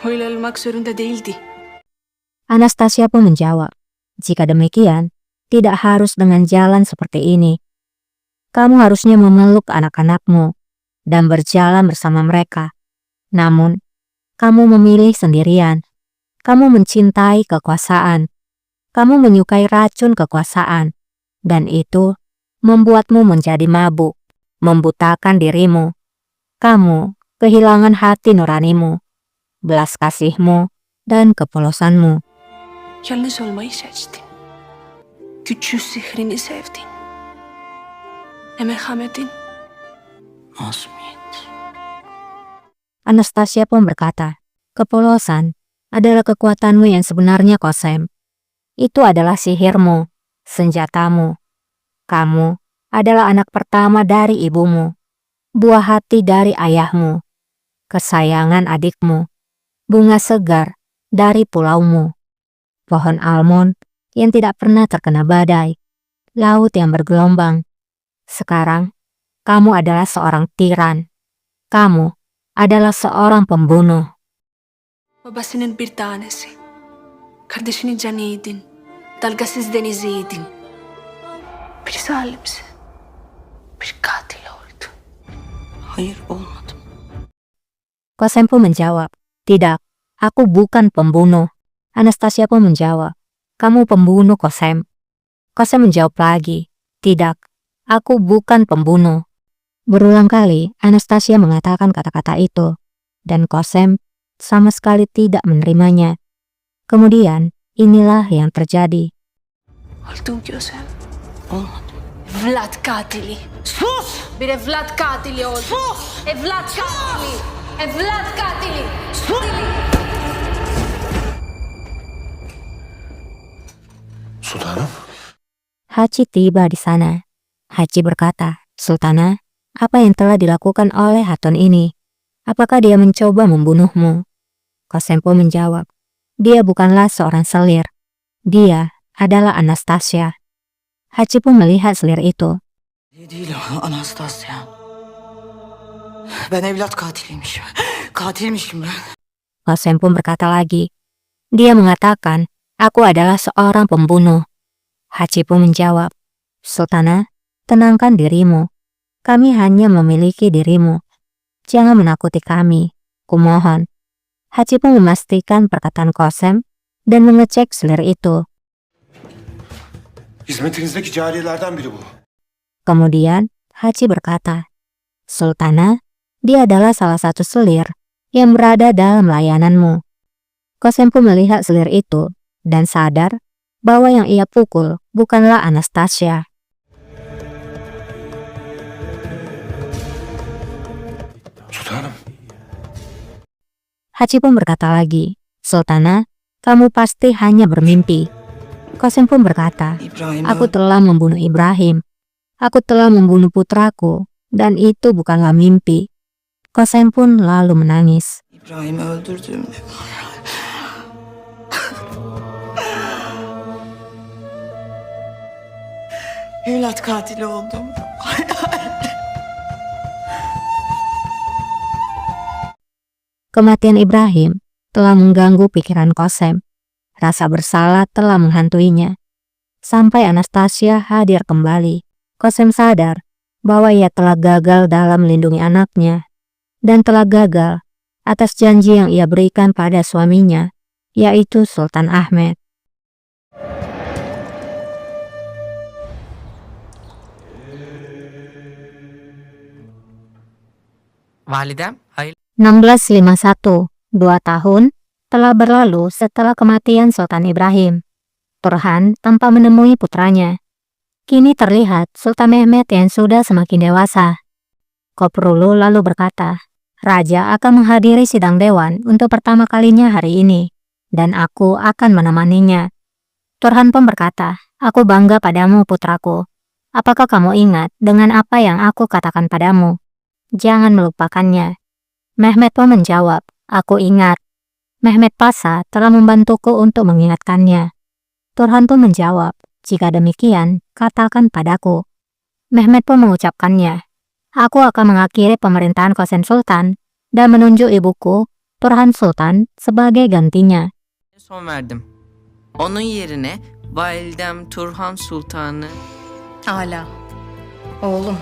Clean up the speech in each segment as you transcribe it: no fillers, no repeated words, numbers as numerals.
Öyle olmak zorunda değildi. Anastasia pun menjawab, jika demikian, tidak harus dengan jalan seperti ini. Kamu harusnya memeluk anak-anakmu dan berjalan bersama mereka. Namun, kamu memilih sendirian. Kamu mencintai kekuasaan. Kamu menyukai racun kekuasaan. Dan itu membuatmu menjadi mabuk, membutakan dirimu. Kamu kehilangan hati nuranimu, belas kasihmu, dan kepolosanmu. Yalnız olmayı seçtin. Güçsüz sihrini sevdin. Ne merhametin, masumiyet. Anastasia pun berkata, kepolosan adalah kekuatanmu yang sebenarnya, Qasem. Itu adalah sihirmu, senjatamu. Kamu adalah anak pertama dari ibumu, buah hati dari ayahmu, kesayangan adikmu, bunga segar dari pulaumu, pohon almond yang tidak pernah terkena badai, laut yang bergelombang. Sekarang, kamu adalah seorang tiran. Kamu adalah seorang pembunuh. Babasının bir tanesi. Kardeşinin canıydın. Dalgasız deniziydin. Bir zalimse. Bir katil oldu. Hayır, olmadım. Qasem pun menjawab, tidak, aku bukan pembunuh. Anastasia pun menjawab, kamu pembunuh, Qasem. Qasem menjawab lagi, tidak, aku bukan pembunuh. Berulang kali Anastasia mengatakan kata-kata itu, dan Qasem sama sekali tidak menerimanya. Kemudian, inilah yang terjadi. Oldum Gözem. Olmadı. Evlat katili. Sus! Bir evlat katili oldu. Sus! Evlat katili. Evlat katili. Sus! Sultanım. Haji tiba di sana. Haji berkata, Sultana, apa yang telah dilakukan oleh Hatun ini? Apakah dia mencoba membunuhmu? Qasem pun menjawab, dia bukanlah seorang selir. Dia adalah Anastasia. Haji pun melihat selir itu. Değil o Anastasia. Ben evlat katiliymişim. Katilmişim ben. Qasem pun berkata lagi, dia mengatakan, aku adalah seorang pembunuh. Haji pun menjawab, Sultana, tenangkan dirimu. Kami hanya memiliki dirimu. Jangan menakuti kami, kumohon. Haji pun memastikan perkataan Qasem dan mengecek selir itu. Hizmetinizdeki cariyelerden biri bu. Kemudian Haji berkata, Sultana, dia adalah salah satu selir yang berada dalam layananmu. Qasem pun melihat selir itu dan sadar bahwa yang ia pukul bukanlah Anastasia. Sultanım. Haji pun berkata lagi, Sultana, kamu pasti hanya bermimpi. Qasem pun berkata, İbrahim aku öldü. telah membunuh Ibrahim. Aku telah membunuh putraku, dan itu bukanlah mimpi. Qasem pun lalu menangis. İbrahim'i öldürdüğümde. Evlat katili oldum. Kematian Ibrahim telah mengganggu pikiran Qasem. Rasa bersalah telah menghantuinya. Sampai Anastasia hadir kembali, Qasem sadar bahwa ia telah gagal dalam melindungi anaknya dan telah gagal atas janji yang ia berikan pada suaminya, yaitu Sultan Ahmed. Validem, hayırlı 1651, 2 tahun telah berlalu setelah kematian Sultan Ibrahim. Turhan tanpa menemui putranya. Kini terlihat Sultan Mehmed yang sudah semakin dewasa. Koprulu lalu berkata, Raja akan menghadiri sidang dewan untuk pertama kalinya hari ini, dan aku akan menemaninya. Turhan pun berkata, aku bangga padamu putraku. Apakah kamu ingat dengan apa yang aku katakan padamu? Jangan melupakannya. Mehmed pun menjawab, aku ingat. Mehmed Pasa telah membantuku untuk mengingatkannya. Turhan pun menjawab, jika demikian, katakan padaku. Mehmed pun mengucapkannya, aku akan mengakhiri pemerintahan Qasem Sultan dan menunjuk ibuku Turhan Sultan sebagai gantinya. Son verdim. Onun yerine validem Turhan Sultan'ı Hala. Oğlum.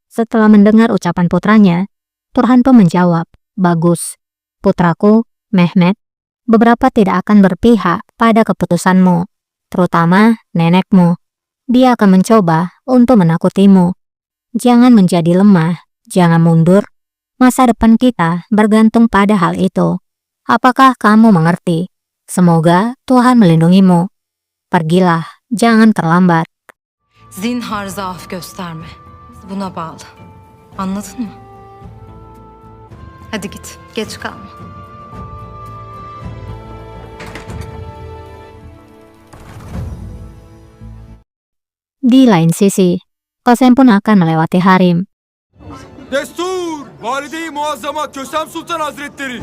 Setelah mendengar ucapan putranya, Turhan pun menjawab, "Bagus. Putraku, Mehmet, beberapa tidak akan berpihak pada keputusanmu, terutama nenekmu. Dia akan mencoba untuk menakutimu. Jangan menjadi lemah, jangan mundur. Masa depan kita bergantung pada hal itu. Apakah kamu mengerti? Semoga Tuhan melindungimu. Pergilah, jangan terlambat." Zinhar zaaf gösterme. Buna bağlı. Anladın mı? Hadi git. Geç kalma. Di lain sisi, Qasem pun akan melewati Harim. Destur! Valide-i Muazzama Kösem Sultan Hazretleri!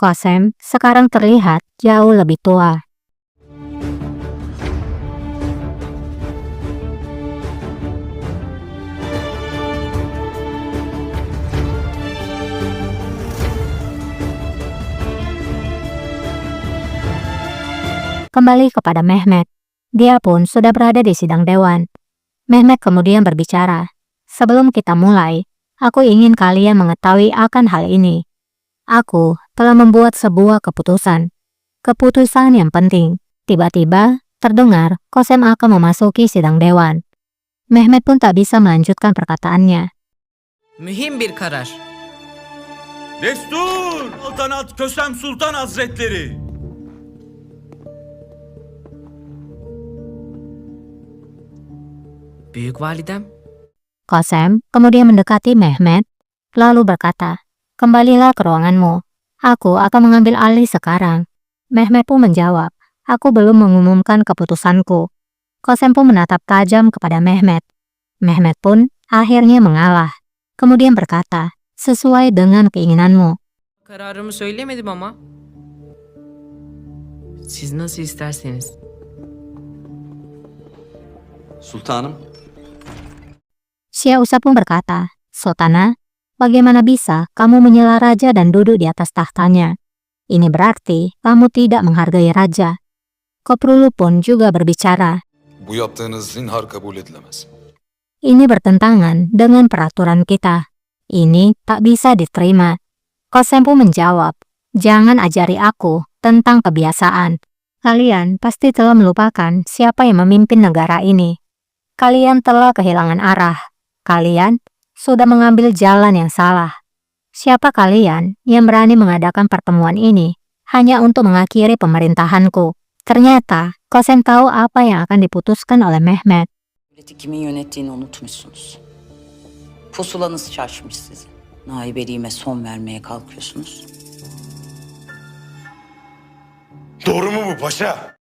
Qasem sekarang terlihat jauh lebih tua. Kembali kepada Mehmet. Dia pun sudah berada di sidang dewan. Mehmet kemudian berbicara. "Sebelum kita mulai, aku ingin kalian mengetahui akan hal ini. Aku telah membuat sebuah keputusan. Keputusan yang penting." Tiba-tiba terdengar Qasem akan memasuki sidang dewan. Mehmet pun tak bisa melanjutkan perkataannya. mühim bir karar. Destur! Saltanat Kösem Sultan Hazretleri! Büyük validem, Qasem kemudian mendekati Mehmet, lalu berkata, "Kembalilah ke ruanganmu. Aku akan mengambil alih sekarang." Mehmet pun menjawab, "Aku belum mengumumkan keputusanku." Qasem pun menatap tajam kepada Mehmet. Mehmet pun akhirnya mengalah. Kemudian berkata, "Sesuai dengan keinginanmu." kararımı söylemedim ama. Siz nasıl isterseniz. Sultanım, Syekh Usa pun berkata, "Sultana, bagaimana bisa kamu menyela raja dan duduk di atas tahtanya? Ini berarti kamu tidak menghargai raja." Koprulu pun juga berbicara, Bu yaptığınız zinhar kabul edilemez. "Ini bertentangan dengan peraturan kita. Ini tak bisa diterima." Qasem pun menjawab, "Jangan ajari aku tentang kebiasaan. Kalian pasti telah melupakan siapa yang memimpin negara ini. Kalian telah kehilangan arah. Kalian sudah mengambil jalan yang salah. Siapa kalian yang berani mengadakan pertemuan ini hanya untuk mengakhiri pemerintahanku?" Ternyata Qasem tahu apa yang akan diputuskan oleh Mehmet. Devleti kimin yönettiğini unutmuşsunuz. Pusulanız şaşmış sizin. Naibeliğime son vermeye kalkıyorsunuz. Doğru mu bu paşa?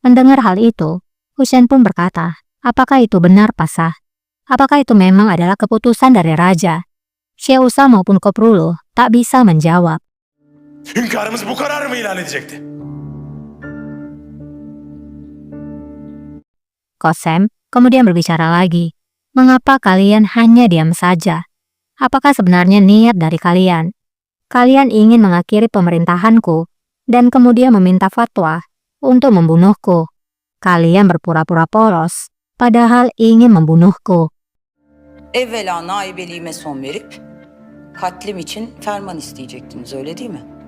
Mendengar hal itu, Husain pun berkata, "Apakah itu benar, Pasah? Apakah itu memang adalah keputusan dari raja?" Syekh Usa maupun Koprulu tak bisa menjawab. Hünkârımız bu kararı mı ilan edecekti? Qasem kemudian berbicara lagi. "Mengapa kalian hanya diam saja? Apakah sebenarnya niat dari kalian? Kalian ingin mengakhiri pemerintahanku dan kemudian meminta fatwa untuk membunuhku. Kalian berpura-pura polos, padahal ingin membunuhku." Evvela naibeliğime son verip katlim için ferman isteyecektiniz, öyle değil mi?